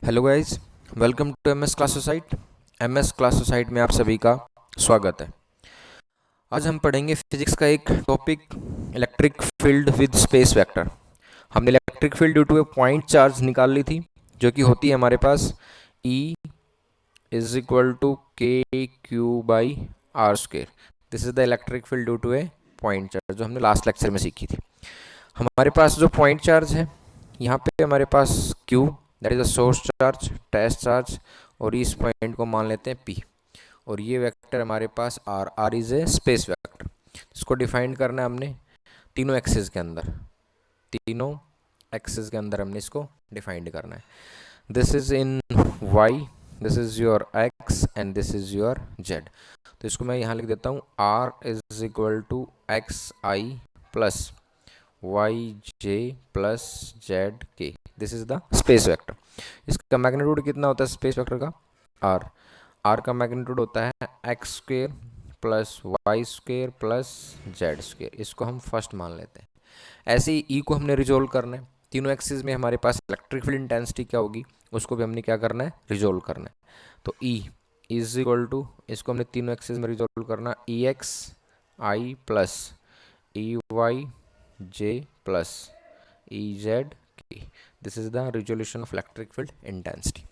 Hello guys, welcome to MS class society. MS class society में आप सभी का स्वागत है। आज हम पढ़ेंगे फिजिक्स का एक topic, electric field with space vector. हमने electric field due to a point charge निकाल ली थी, जो कि होती है हमारे पास E इज इक्वल टू के Q by are square. This is the electric field due to a point charge, जो हमने लास्ट लेक्चर में सीखी थी। हमारे पास जो पॉइंट चार्ज है, यहाँ पे हमारे पास Q that is a source charge, test charge, और इस पॉइंट को मान लेते हैं P, और ये वेक्टर हमारे पास R is a space vector. इसको डिफाइन करना है हमने तीनों एक्सिस के अंदर, हमने इसको डिफाइंड करना है। This is in Y, this is your X and this is your Z। तो इसको मैं यहाँ लिख देता हूँ, R is equal to X I plus Y J plus Z के। This is the space vector. इसका मैग्नीट्यूड कितना होता है स्पेस वेक्टर का? आर का मैग्नीट्यूड होता है x square plus Y square plus Z square. इसको हम फर्स्ट मान लेते हैं। ऐसे ही ई को हमने रिजोल्व करना है। तीनों एक्सिस में हमारे पास इलेक्ट्रिक फील्ड इंटेंसिटी क्या होगी, उसको भी हमने क्या करना है, रिजोल्व करना है। तो ई इज इक्वल टू, इसको हमने तीनों एक्सिस में रिजोल्व करना, E x I plus E Y J plus Ez K। This is the resolution of electric field intensity.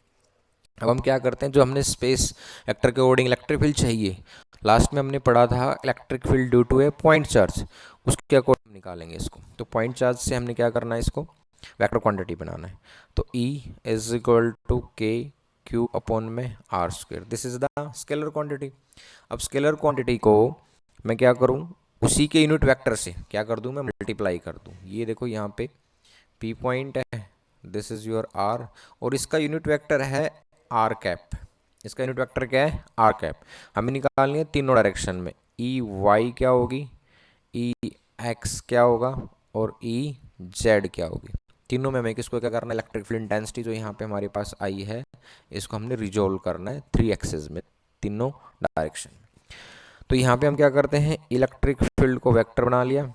अब हम क्या करते हैं, जो हमने स्पेस वेक्टर के अकॉर्डिंग इलेक्ट्रिक फील्ड चाहिए, लास्ट में हमने पढ़ा था electric field due to a point charge, उसके अकॉर्डिंग निकालेंगे इसको। तो पॉइंट चार्ज से हमने क्या करना है, इसको वेक्टर क्वांटिटी बनाना है। तो E इज इक्वल टू के क्यू अपॉन में r square. This is the scalar quantity. अब स्केलर क्वांटिटी को मैं क्या करूँ, उसी के यूनिट वेक्टर से क्या कर दूं, मैं मल्टीप्लाई कर दूं। ये देखो यहाँ पे P पॉइंट है, दिस इज योर R, और इसका यूनिट वेक्टर है R कैप। इसका यूनिट वेक्टर क्या है, R कैप। हमें निकालनी है तीनों डायरेक्शन में। E Y क्या होगी, E X क्या होगा, और E Z क्या होगी। तीनों में हमें किसको क्या करना है, इलेक्ट्रिक फील्ड इंटेंसिटी जो यहाँ पे हमारे पास आई है, इसको हमने रिजोल्व करना है 3 एक्सिस में, तीनों डायरेक्शन। तो यहाँ पे हम क्या करते हैं, इलेक्ट्रिक फील्ड को वेक्टर बना लिया,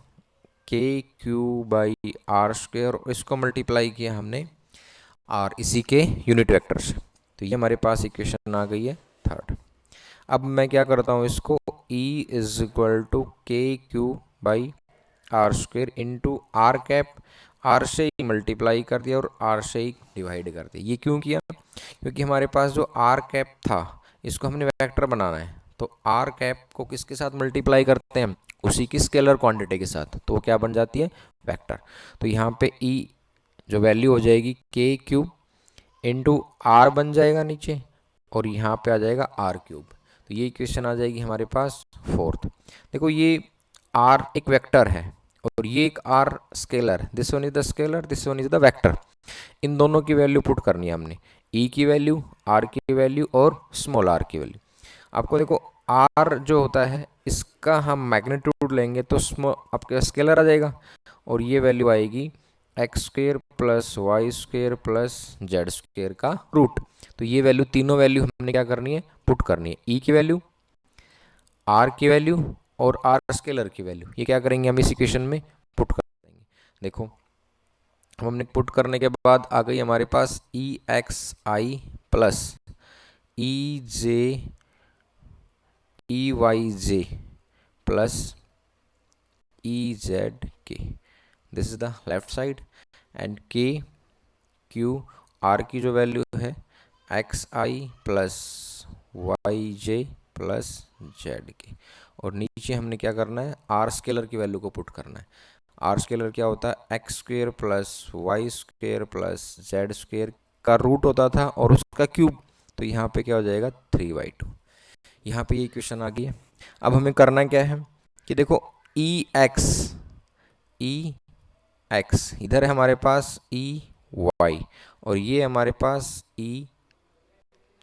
के क्यू बाई आर स्क्वेयर, इसको मल्टीप्लाई किया हमने आर इसी के यूनिट वेक्टर से। तो ये हमारे पास इक्वेशन आ गई है थर्ड। अब मैं क्या करता हूँ, इसको E इज इक्वल टू के Q by are square into r cap, r से ही मल्टीप्लाई कर दिया और आर से ही डिवाइड कर दिया। ये क्यों किया, क्योंकि हमारे पास जो आर कैप था, इसको हमने वेक्टर बनाना है। तो आर कैप को किसके साथ मल्टीप्लाई करते हैं, उसी की स्केलर क्वांटिटी के साथ, तो वो क्या बन जाती है, वेक्टर। तो यहाँ पे E जो वैल्यू हो जाएगी के क्यूब इंटू आर बन जाएगा नीचे, और यहाँ पे आ जाएगा आर क्यूब। तो ये इक्वेशन आ जाएगी हमारे पास फोर्थ। देखो ये आर एक वेक्टर है और ये एक R scalar, this one is the scalar, this one is the vector. इन दोनों की वैल्यू पुट करनी है हमने, E की वैल्यू, आर की वैल्यू और स्मॉल आर की वैल्यू। आपको देखो आर जो होता है, इसका हम मैग्नीट्यूड लेंगे तो आपका स्केलर आ जाएगा, और ये वैल्यू आएगी x square plus Y square plus Z square का रूट। तो ये वैल्यू, तीनों वैल्यू हमने क्या करनी है, पुट करनी है। ई की वैल्यू, आर की वैल्यू और आर स्केलर की वैल्यू, ये क्या करेंगे हम इस इक्वेशन में पुट कर देंगे। देखो हमने पुट करने के बाद आ गई हमारे पास ई एक्स आई plus E j E y जे प्लस ई जेड के। This is the left side, and k q r की जो वैल्यू है एक्स आई प्लस वाई जे प्लस जेड के, और नीचे हमने क्या करना है, आर स्केलर की वैल्यू को पुट करना है। आर स्केलर क्या होता है, x square plus Y square plus Z square का रूट होता था और उसका क्यूब। तो यहाँ पे क्या हो जाएगा, 3/2। यहाँ पे ये इक्वेशन आ गई है। अब हमें करना क्या है कि देखो ई एक्स इधर है हमारे पास ई वाई, और ये हमारे पास ई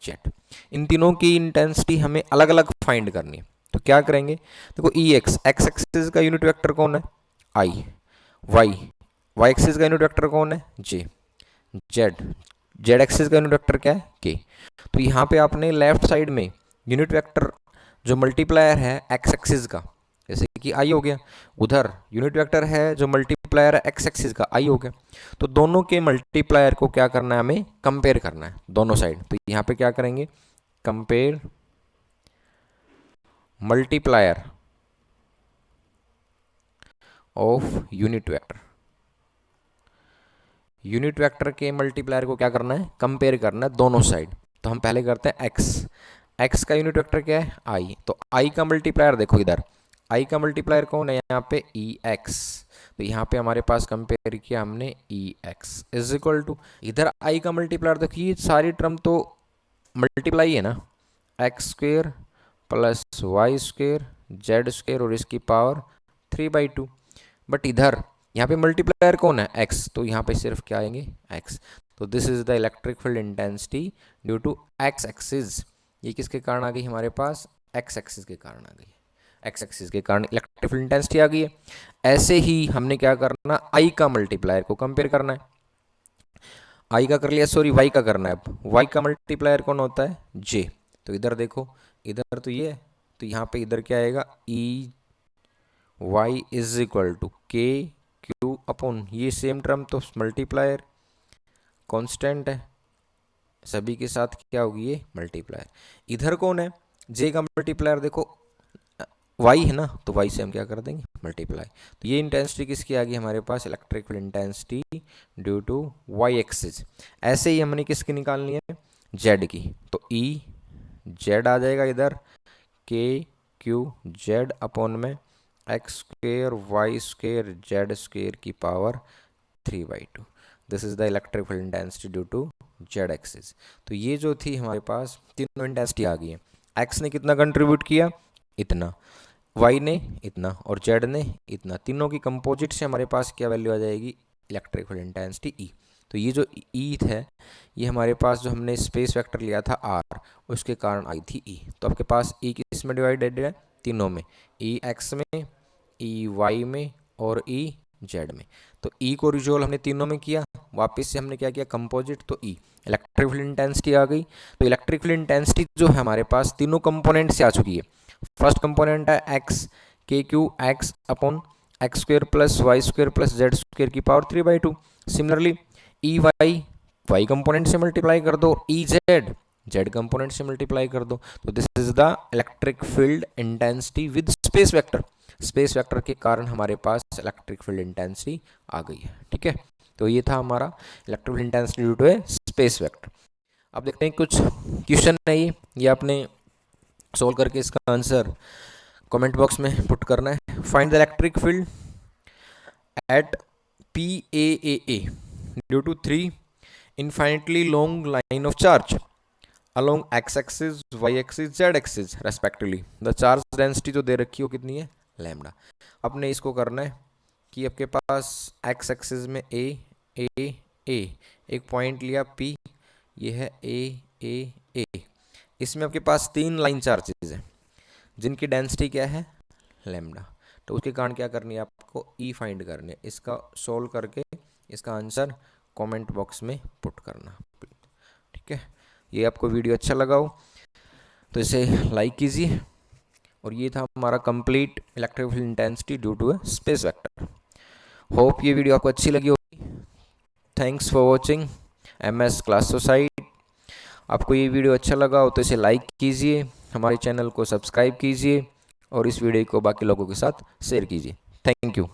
जेड। इन तीनों की इंटेंसिटी हमें अलग अलग फाइंड करनी है। तो क्या करेंगे, देखो ई एक्स एक्सिस का यूनिट वेक्टर कौन है, आई, वाई एक्सिस का यूनिट वेक्टर कौन है, जे, जेड एक्सिस का यूनिट वेक्टर क्या है, के। तो यहाँ पे आपने लेफ्ट साइड में यूनिट वेक्टर जो मल्टीप्लायर है एक्स एक्सिस का, जैसे कि आई हो गया, उधर यूनिट वेक्टर है जो मल्टीप्लायर है एक्स एक्सिस का, आई हो गया। तो दोनों के मल्टीप्लायर को क्या करना है, हमें कंपेयर करना है दोनों साइड। तो यहाँ पे क्या करेंगे, compare multiplier of unit vector. Unit vector के मल्टीप्लायर को क्या करना है, कंपेयर करना है दोनों साइड। तो हम पहले करते हैं एक्स, एक्स का यूनिट वेक्टर क्या है, आई। तो आई का मल्टीप्लायर देखो इधर, आई का मल्टीप्लायर कौन है यहाँ पे, ई एक्स। तो यहाँ पे हमारे पास कंपेयर किया हमने ई एक्स इज इक्वल टू, इधर आई का मल्टीप्लायर देखिए, सारी टर्म तो मल्टीप्लाई है ना, x square plus Y square Z square और इसकी पावर 3/2। बट इधर यहाँ पे मल्टीप्लायर कौन है, एक्स, तो यहाँ पे सिर्फ क्या आएंगे, एक्स। तो this is the electric field intensity due to x axis. ये किसके कारण आ गई हमारे पास, एक्स एक्सिस के कारण आ गई, एक्स एक्सिस के कारण इलेक्ट्रिक फील्ड इंटेंसिटी आ गई है। ऐसे ही हमने क्या करना, आई का मल्टीप्लायर को कंपेयर करना है, आई का कर लिया, सॉरी वाई का करना है। अब वाई का मल्टीप्लायर कौन होता है, जे। तो इधर देखो, इधर तो ये है, तो यहाँ पे इधर क्या आएगा, E y is equal to के क्यू अपॉन, ये सेम टर्म तो मल्टीप्लायर कांस्टेंट है, सभी के साथ क्या होगी ये मल्टीप्लायर। इधर कौन है, जे का मल्टीप्लायर देखो वाई है ना, तो वाई से हम क्या कर देंगे मल्टीप्लाई। तो ये इंटेंसिटी किसकी आ गई हमारे पास, electric field intensity due to Y axis. ऐसे ही हमने किसकी निकालनी है, जेड की। तो ई जेड आ जाएगा इधर, के क्यू जेड अपॉन में X square Y square Z square की power 3/2। This is the electric field intensity due to Z axis. तो ये जो थी हमारे पास तीनों इंटेंसिटी आ गई है। एक्स ने कितना कंट्रीब्यूट किया, इतना, वाई ने इतना और जेड ने इतना, तीनों की कंपोजिट से हमारे पास क्या वैल्यू आ जाएगी, इलेक्ट्रिक फील्ड इंटेंसिटी ई। तो ये जो ई है, ये हमारे पास जो हमने स्पेस वेक्टर लिया था आर, उसके कारण आई थी ई। तो आपके पास ई किस में डिवाइडेड है, तीनों में, ई एक्स में, ई वाई में और ई जेड में। तो ई को रिजोल्व हमने तीनों में किया, वापस से हमने क्या किया कंपोजिट, तो ई इलेक्ट्रिक फील्ड इंटेंसिटी आ गई। तो इलेक्ट्रिक फील्ड इंटेंसिटी जो है हमारे पास तीनों कंपोनेंट से आ चुकी है। फर्स्ट कंपोनेंट है X, K Q X upon X square plus Y square plus Z square की power 3/2। Similarly E Y, Y component से मल्टीप्लाई कर दो, ई जेड जेड कंपोनेंट से मल्टीप्लाई कर दो। तो this is the electric field intensity with space vector. Space vector के कारण हमारे पास इलेक्ट्रिक फील्ड इंटेंसिटी आ गई है, ठीक है। तो ये था हमारा electric field intensity due to a space vector. अब देखते हैं कुछ क्वेश्चन है, ये आपने सोल्व करके इसका आंसर कमेंट बॉक्स में पुट करना है। Find the electric field at P A due to 3 infinitely long line of charge along x axis y axis z axis respectively। the charge density जो दे रखी है वो कितनी है, लैम्डा। अपने इसको करना है कि आपके पास x एक्सिस में a a a एक पॉइंट लिया p, ये है a इसमें आपके पास 3 लाइन चार्जेस हैं जिनकी डेंसिटी क्या है, लैम्डा। तो उसके कारण क्या करनी है, आपको ई फाइंड करनी है। इसका सोल्व करके इसका आंसर कमेंट बॉक्स में पुट करना, ठीक है। ये आपको वीडियो अच्छा लगा हो तो इसे लाइक कीजिए। और ये था हमारा complete electric field intensity due to a space vector. Hope ये वीडियो आपको अच्छी लगी होगी। Thanks for watching MS class society. आपको ये वीडियो अच्छा लगा हो तो इसे लाइक कीजिए, हमारे चैनल को सब्सक्राइब कीजिए और इस वीडियो को बाकी लोगों के साथ शेयर कीजिए। Thank you.